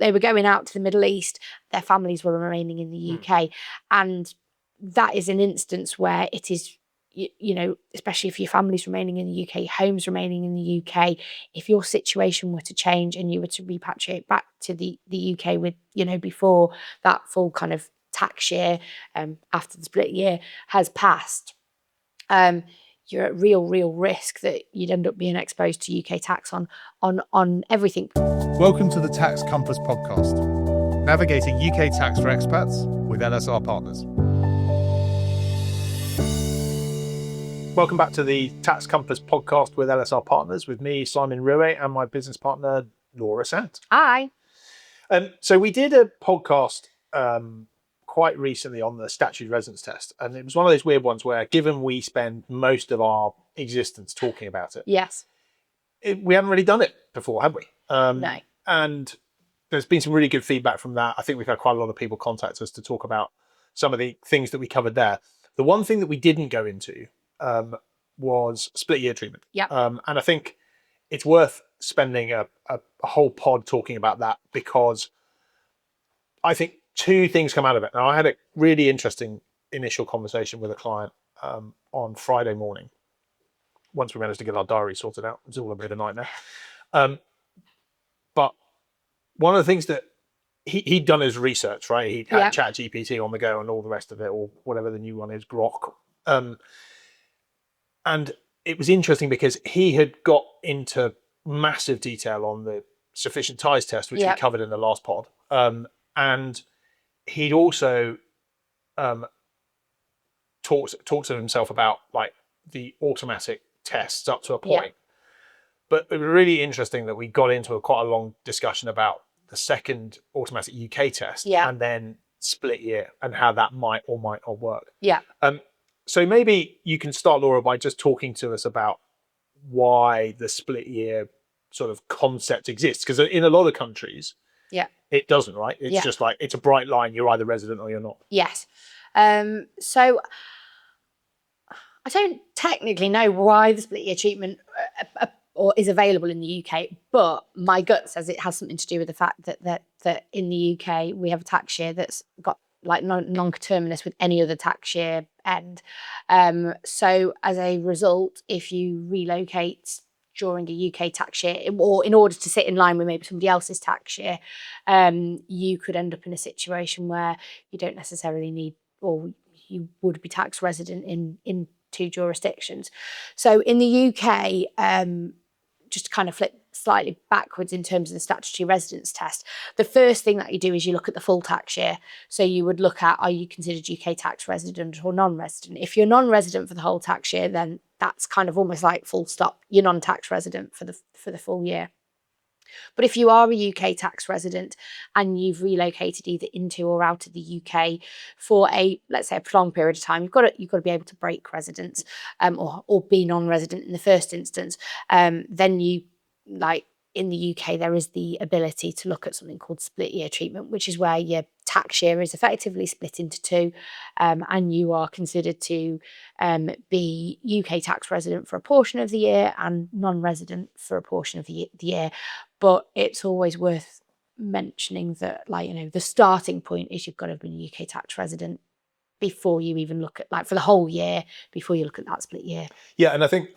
they were going out to the Middle East, their families were remaining in the UK. And that is an instance where it is, you know, especially if your family's remaining in the UK, home's remaining in the UK, if your situation were to change and you were to repatriate back to the UK with, you know, before that full kind of tax year, after the split year has passed, you're at real risk that you'd end up being exposed to UK tax on everything. Welcome to the Tax Compass podcast, navigating UK tax for expats with LSR Partners. Welcome back to the Tax Compass podcast with LSR Partners, with me, Simon Roue, and my business partner, Laura Sant. Hi. So we did a podcast quite recently on the statutory residence test, and it was one of those weird ones where, given we spend most of our existence talking about it, Yes. We haven't really done it before, have we? No. And there's been some really good feedback from that. I think we've had quite a lot of people contact us to talk about some of the things that we covered there. The one thing that we didn't go into was split year treatment. Yeah. And I think it's worth spending a whole pod talking about that, because I think two things come out of it. Now, I had a really interesting initial conversation with a client on Friday morning, once we managed to get our diary sorted out. It was all a bit of a nightmare. But one of the things that he'd done his research, right? He had ChatGPT on the go and all the rest of it, or whatever the new one is, Grok. And it was interesting because he had got into massive detail on the sufficient ties test, which we covered in the last pod. And he'd also talked to himself about like the automatic tests up to a point. Yeah. But it was really interesting that we got into quite a long discussion about the second automatic UK test and then split year and how that might or might not work. Yeah. So maybe you can start, Laura, by just talking to us about why the split year sort of concept exists. Because in a lot of countries, it doesn't, right? It's just like, it's a bright line. You're either resident or you're not. Yes. So I don't technically know why the split year treatment or is available in the UK, but my gut says it has something to do with the fact that in the UK we have a tax year that's got like non-coterminous with any other tax year end. So as a result, if you relocate during a UK tax year, or in order to sit in line with maybe somebody else's tax year, you could end up in a situation where you don't necessarily need, or you would be tax resident in two jurisdictions. So in the UK, just to kind of flip slightly backwards in terms of the statutory residence test, the first thing that you do is you look at the full tax year. So you would look at, are you considered UK tax resident or non-resident? If you're non-resident for the whole tax year, then that's kind of almost like full stop. You're non-tax resident for the full year. But if you are a UK tax resident and you've relocated either into or out of the UK for let's say a prolonged period of time, you've got to be able to break residence, or be non-resident in the first instance. Then you, like in the UK, there is the ability to look at something called split year treatment, which is where your tax year is effectively split into two, and you are considered to be UK tax resident for a portion of the year and non-resident for a portion of the year. But it's always worth mentioning that, like, you know, the starting point is you've got to have been a UK tax resident before you even look at, like, for the whole year, before you look at that split year. Yeah, and I think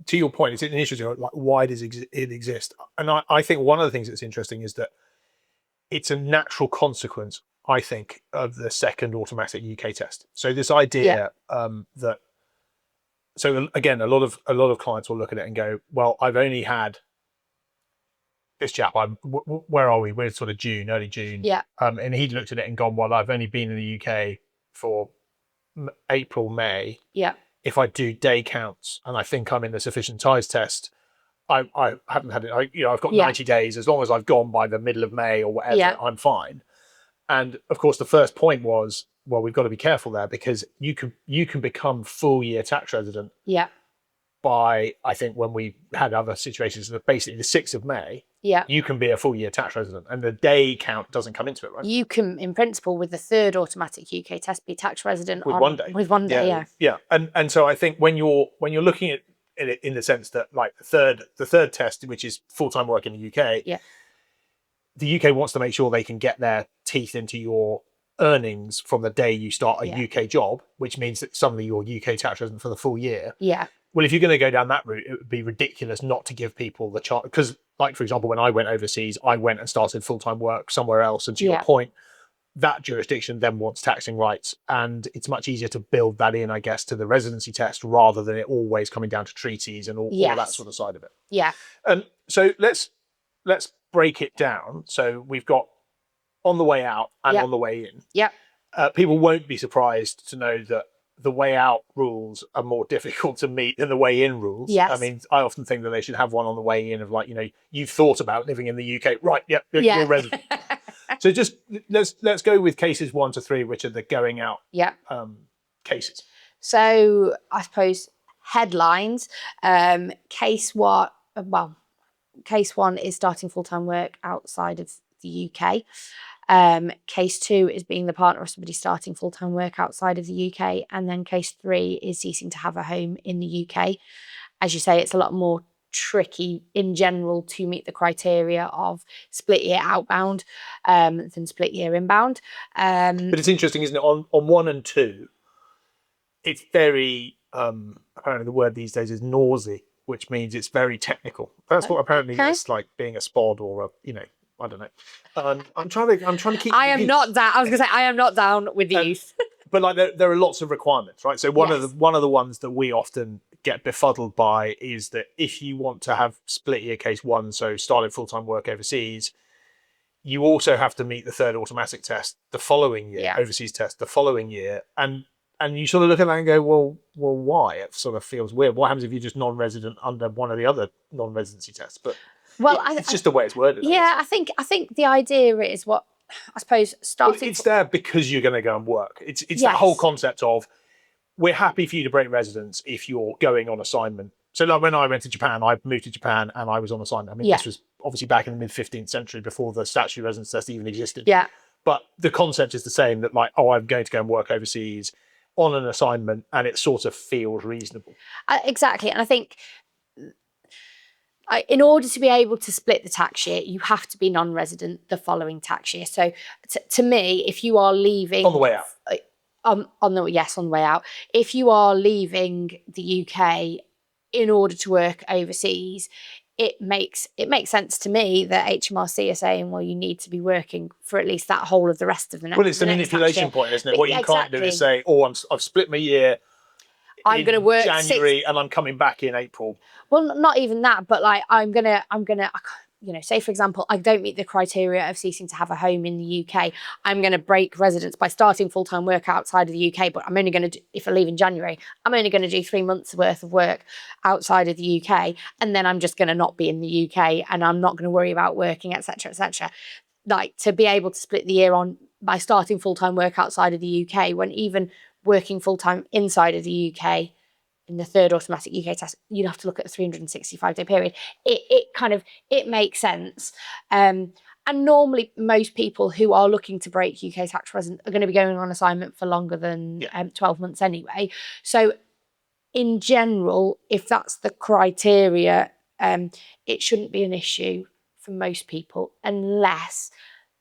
to your point, it's an interesting, like, why does it exist? And I think one of the things that's interesting is that it's a natural consequence, I think, of the second automatic UK test. So this idea that, so again, a lot of clients will look at it and go, well, I've only had this chap, where are we? We're sort of early June. Yeah. And he'd looked at it and gone, well, I've only been in the UK for April, May. Yeah. If I do day counts and I think I'm in the sufficient ties test, I haven't had it. I've got 90 days. As long as I've gone by the middle of May or whatever, I'm fine. And of course, the first point was, well, we've got to be careful there, because you can become full year tax resident. Yeah. By, I think, when we had other situations, basically the 6th of May, you can be a full year tax resident, and the day count doesn't come into it, right? You can, in principle, with the third automatic UK test, be tax resident with 1 day. With 1 day, yeah. And so I think when you're looking at it in the sense that, like, the third test, which is full time work in the UK, the UK wants to make sure they can get their teeth into your earnings from the day you start a UK job, which means that suddenly you're UK tax resident for the full year. Yeah. Well, if you're going to go down that route, it would be ridiculous not to give people the chance. Because, like, for example, when I went overseas, I went and started full-time work somewhere else. And to your point, that jurisdiction then wants taxing rights. And it's much easier to build that in, I guess, to the residency test rather than it always coming down to treaties and all that sort of side of it. Yeah. So let's break it down. So we've got on the way out and on the way in. Yeah. People won't be surprised to know that the way out rules are more difficult to meet than the way in rules. Yes. I mean, I often think that they should have one on the way in of like, you've thought about living in the UK, right? Yep, you're a resident. So just let's go with cases 1 to 3, which are the going out cases. So I suppose headlines. Case 1 is starting full-time work outside of the UK. Case 2 is being the partner of somebody starting full-time work outside of the UK. And then case 3 is ceasing to have a home in the UK. As you say, it's a lot more tricky in general to meet the criteria of split year outbound than split year inbound. But it's interesting, isn't it? On 1 and 2, it's very, apparently the word these days is nosy, which means it's very technical. That's what apparently it's like being a spod or I don't know. I'm trying to keep. I am not down. I was going to say I am not down with the youth. But like there are lots of requirements, right? So one of the ones that we often get befuddled by is that if you want to have split year case 1, so started full-time work overseas, you also have to meet the third automatic test the following year, overseas test the following year, and you sort of look at that and go, well, why? It sort of feels weird. What happens if you're just non-resident under one of the other non-residency tests? But it's just the way it's worded. Yeah, I think the idea is what I suppose starting. Well, it's there because you're going to go and work. It's that whole concept of we're happy for you to break residence if you're going on assignment. So like when I went to Japan, I moved to Japan and I was on assignment. I mean, this was obviously back in the mid-15th century before the statutory residence test even existed. Yeah. But the concept is the same, that like, I'm going to go and work overseas on an assignment, and it sort of feels reasonable. Exactly. And I think in order to be able to split the tax year, you have to be non-resident the following tax year. So to me, if you are leaving... On the way out. On the way out. If you are leaving the UK in order to work overseas, it makes sense to me that HMRC are saying, well, you need to be working for at least that whole of the rest of the next. Well, it's the manipulation point, isn't it? What you can't do is say, I've split my year. I'm going to work January and I'm coming back in April. Well, not even that, but like I'm gonna, say for example, I don't meet the criteria of ceasing to have a home in the UK. I'm going to break residence by starting full-time work outside of the UK, but I'm only going to, if I leave in January, I'm only going to do 3 months worth of work outside of the UK, and then I'm just going to not be in the UK, and I'm not going to worry about working, etc., etc. Like to be able to split the year on by starting full-time work outside of the UK, when even working full-time inside of the UK in the third automatic UK test, you'd have to look at a 365-day period. It makes sense. And normally most people who are looking to break UK tax resident are going to be going on assignment for longer than 12 months anyway. So in general, if that's the criteria, it shouldn't be an issue for most people unless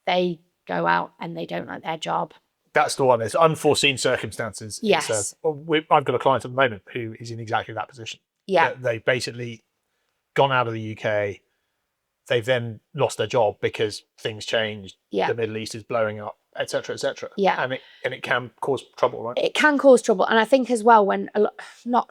they go out and they don't like their job. That's the one. It's unforeseen circumstances. Yes. I've got a client at the moment who is in exactly that position. Yeah. They've basically gone out of the UK. They've then lost their job because things changed. Yeah. The Middle East is blowing up, etc., etc. Yeah. And it can cause trouble, right? It can cause trouble. And I think as well, when not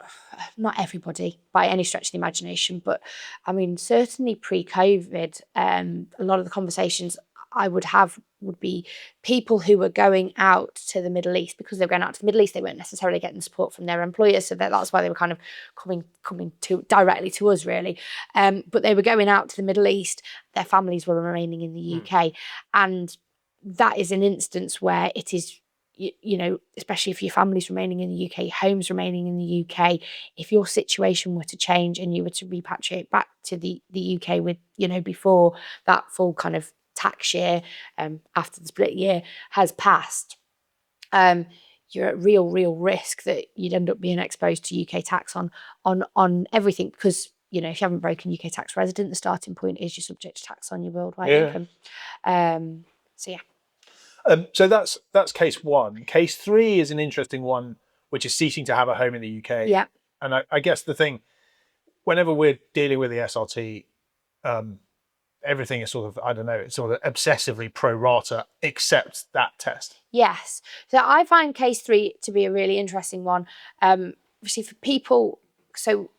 everybody by any stretch of the imagination, but I mean, certainly pre-COVID, a lot of the conversations I would have would be people who were going out to the Middle East. Because they were going out to the Middle East, they weren't necessarily getting support from their employers, so that's why they were kind of coming to directly to us, really. But they were going out to the Middle East. Their families were remaining in the UK, and that is an instance where it is, especially if your family's remaining in the UK, home's remaining in the UK. If your situation were to change and you were to repatriate back to the UK with, before that full kind of tax year, after the split year has passed, you're at real risk that you'd end up being exposed to UK tax on everything, because if you haven't broken UK tax resident, the starting point is you're subject to tax on your worldwide Yeah. income. So yeah. So that's case one. Case three is an interesting one, which is ceasing to have a home in the UK. Yeah. And I guess the thing, whenever we're dealing with the SRT, everything is sort of, I don't know, it's sort of obsessively pro rata, except that test. Yes. So I find case three to be a really interesting one. Obviously for people, so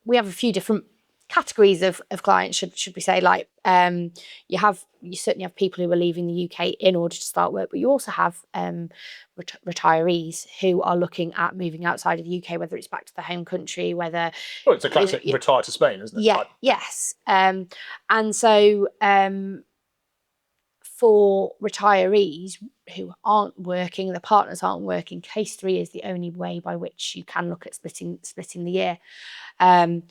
we have a few different categories of clients, should we say, like you certainly have people who are leaving the UK in order to start work, but you also have retirees who are looking at moving outside of the UK, whether it's back to their home country, whether it's a classic retire to Spain, isn't it? Yeah, yes. And so for retirees who aren't working, their partners aren't working, case three is the only way by which you can look at splitting the year. But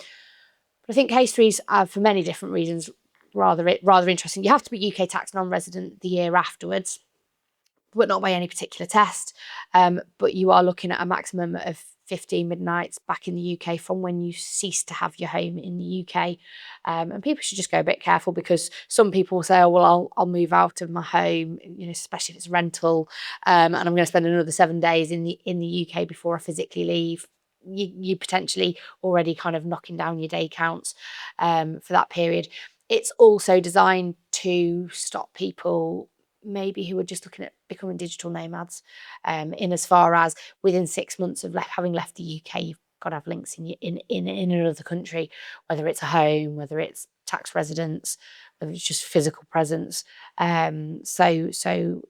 I think case threes are, for many different reasons, rather interesting. You have to be UK tax non-resident the year afterwards, but not by any particular test. But you are looking at a maximum of 15 midnights back in the UK from when you cease to have your home in the UK. And people should just go a bit careful, because some people will say, oh, well, I'll move out of my home, especially if it's rental, and I'm going to spend another 7 days in the UK before I physically leave. You potentially already kind of knocking down your day counts for that period. It's also designed to stop people maybe who are just looking at becoming digital nomads, in as far as within 6 months of having left the UK, you've got to have links in another country, whether it's a home, whether it's tax residence, whether it's just physical presence. So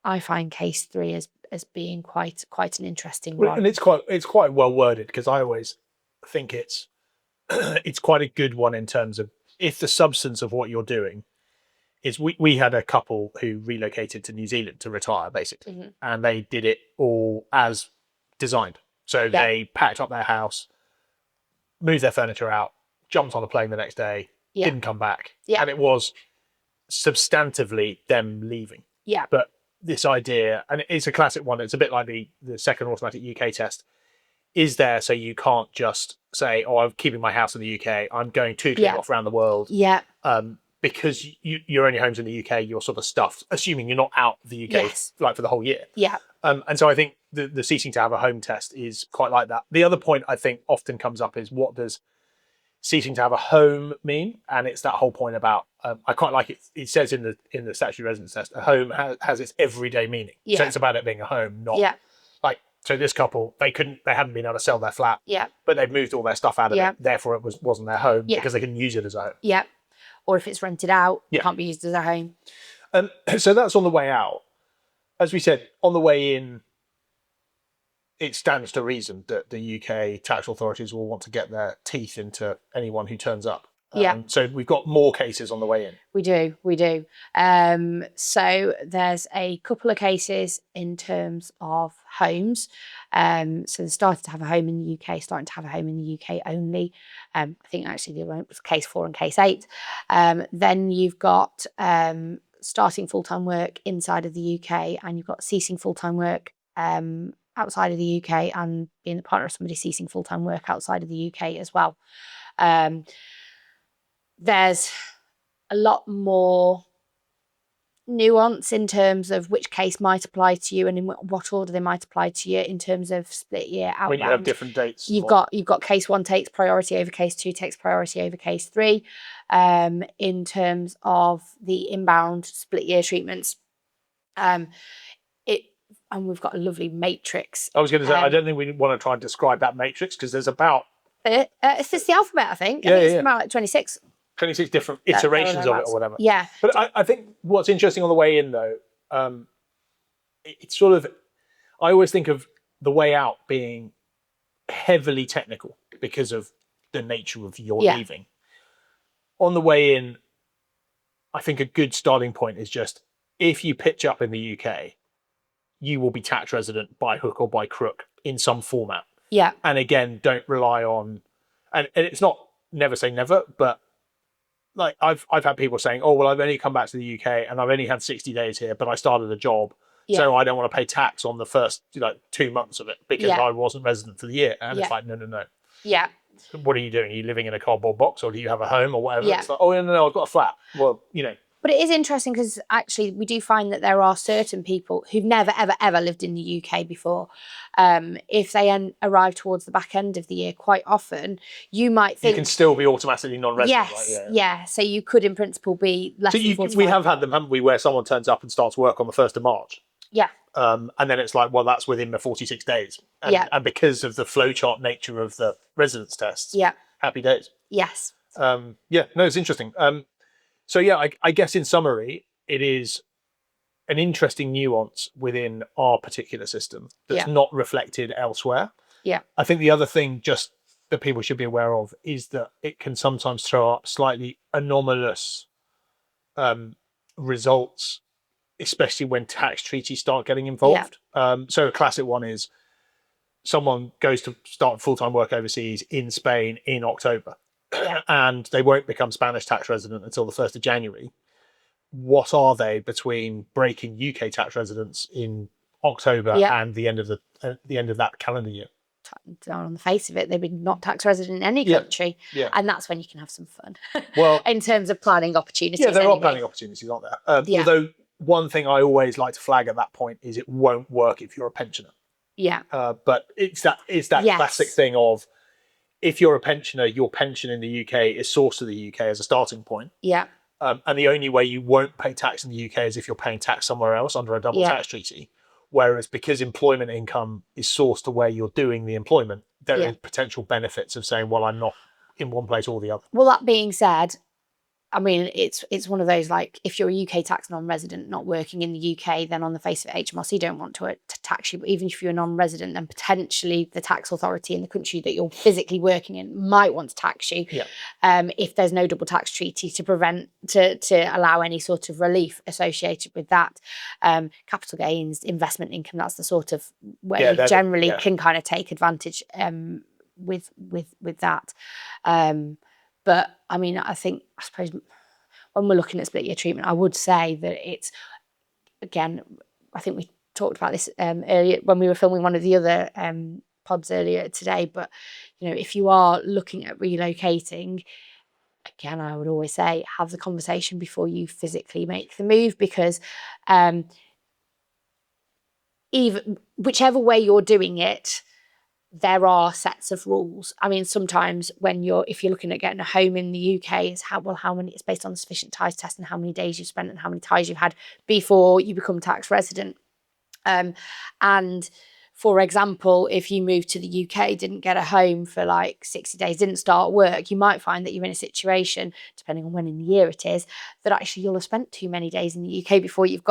I find case three as being quite an interesting one. And it's quite well worded, because I always think it's it's quite a good one in terms of if the substance of what you're doing is, we had a couple who relocated to New Zealand to retire, basically, and they did it all as designed. So they packed up their house, moved their furniture out, jumped on a plane the next day, didn't come back, and it was substantively them leaving. Yeah. But this idea, and it's a classic one, it's a bit like the second automatic UK test, is there so you can't just say, oh, I'm keeping my house in the UK, I'm going tootling off around the world. Yeah. Because your only home's in the UK, you're sort of stuffed, assuming you're not out of the UK like for the whole year. Yeah. And so I think the ceasing to have a home test is quite like that. The other point I think often comes up is, what does ceasing to have a home mean? And it's that whole point about, I quite like it. It says in the statutory residence test, a home has its everyday meaning. Yeah. So it's about it being a home, not like, so this couple, they hadn't been able to sell their flat, but they've moved all their stuff out of it. Therefore it wasn't their home because they couldn't use it as a home. Yeah. Or if it's rented out, it can't be used as a home. So that's on the way out. As we said, on the way in, it stands to reason that the UK tax authorities will want to get their teeth into anyone who turns up. So we've got more cases on the way in. We do. So there's a couple of cases in terms of homes. So they started to have a home in the UK, starting to have a home in the UK only. I think actually the one was case 4 and case 8. Then you've got starting full-time work inside of the UK, and you've got ceasing full-time work outside of the UK, and being the partner of somebody ceasing full-time work outside of the UK as well. There's a lot more nuance in terms of which case might apply to you and in what order they might apply to you in terms of split year outbound. When you have different dates. You've got case 1 takes priority over case 2 takes priority over case 3. In terms of the inbound split year treatments. And we've got a lovely matrix. I was going to say, I don't think we want to try and describe that matrix, because there's about... it's just the alphabet, I think. I think it's about like 26 different iterations of it or whatever. Yeah. But I think what's interesting on the way in, though, it's sort of... I always think of the way out being heavily technical because of the nature of your leaving. On the way in, I think a good starting point is just, if you pitch up in the UK, you will be tax resident by hook or by crook in some format. Yeah. And again, don't rely on... And it's not never say never, but like I've had people saying, oh, well, I've only come back to the UK and I've only had 60 days here, but I started a job, so I don't want to pay tax on the first 2 months of it because I wasn't resident for the year. And it's like, no. Yeah. what are you doing? Are you living in a cardboard box, or do you have a home, or whatever? Yeah. It's like, oh no, I've got a flat. Well, But it is interesting because actually we do find that there are certain people who've never, ever, ever lived in the UK before. If they arrive towards the back end of the year, quite often you might think... You can still be automatically non-resident, yes, right? yeah. So you could in principle be less than 45. We have had them, haven't we, where someone turns up and starts work on the 1st of March. Yeah. And then it's like, well, that's within the 46 days. And because of the flowchart nature of the residence tests, happy days. Yes. It's interesting. I guess in summary, it is an interesting nuance within our particular system that's not reflected elsewhere. Yeah. I think the other thing just that people should be aware of is that it can sometimes throw up slightly anomalous results, especially when tax treaties start getting involved. So a classic one is someone goes to start full-time work overseas in Spain in October and they won't become Spanish tax resident until the 1st of January. What are they between breaking UK tax residence in October and the end of that calendar year? On the face of it, they'd be not tax resident in any country. And that's when you can have some fun. Well, in terms of planning opportunities. Yeah, there are planning opportunities, aren't there? Although one thing I always like to flag at that point is it won't work if you're a pensioner. Yeah. But it's that classic thing of, if you're a pensioner, your pension in the UK is sourced to the UK as a starting point. Yeah. And the only way you won't pay tax in the UK is if you're paying tax somewhere else under a double tax treaty. Whereas because employment income is sourced to where you're doing the employment, there are potential benefits of saying, well, I'm not in one place or the other. Well, that being said, I mean, it's one of those, like, if you're a UK tax non-resident not working in the UK, then on the face of it, HMRC don't want to tax you. But even if you're a non-resident, then potentially the tax authority in the country that you're physically working in might want to tax you. If there's no double tax treaty to allow any sort of relief associated with that. Capital gains, investment income, that's the sort of way you generally can kind of take advantage with that. But I mean, I suppose when we're looking at split year treatment, I would say that it's, again, I think we talked about this earlier when we were filming one of the other pods earlier today. But, if you are looking at relocating, again, I would always say have the conversation before you physically make the move, because even whichever way you're doing it, there are sets of rules. I mean, sometimes if you're looking at getting a home in the UK, it's based on the sufficient ties test and how many days you've spent and how many ties you've had before you become tax resident. And for example, if you moved to the UK, didn't get a home for like 60 days, didn't start work, you might find that you're in a situation, depending on when in the year it is, that actually you'll have spent too many days in the UK before you've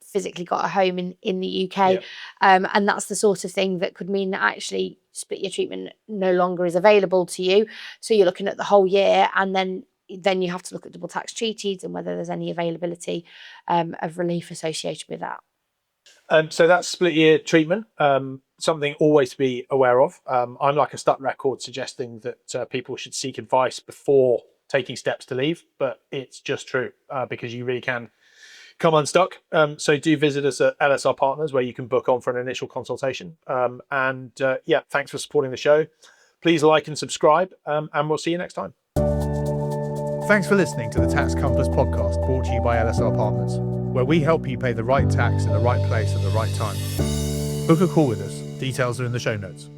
physically got a home in the UK. And that's the sort of thing that could mean that actually split year treatment no longer is available to you. So you're looking at the whole year, and then you have to look at double tax treaties and whether there's any availability of relief associated with that. So that's split year treatment. Something always to be aware of. I'm like a stuck record suggesting that people should seek advice before taking steps to leave, but it's just true because you really can come unstuck. So do visit us at LSR Partners, where you can book on for an initial consultation. Thanks for supporting the show. Please like and subscribe, and we'll see you next time. Thanks for listening to the Tax Compass podcast, brought to you by LSR Partners, where we help you pay the right tax in the right place at the right time. Book a call with us. Details are in the show notes.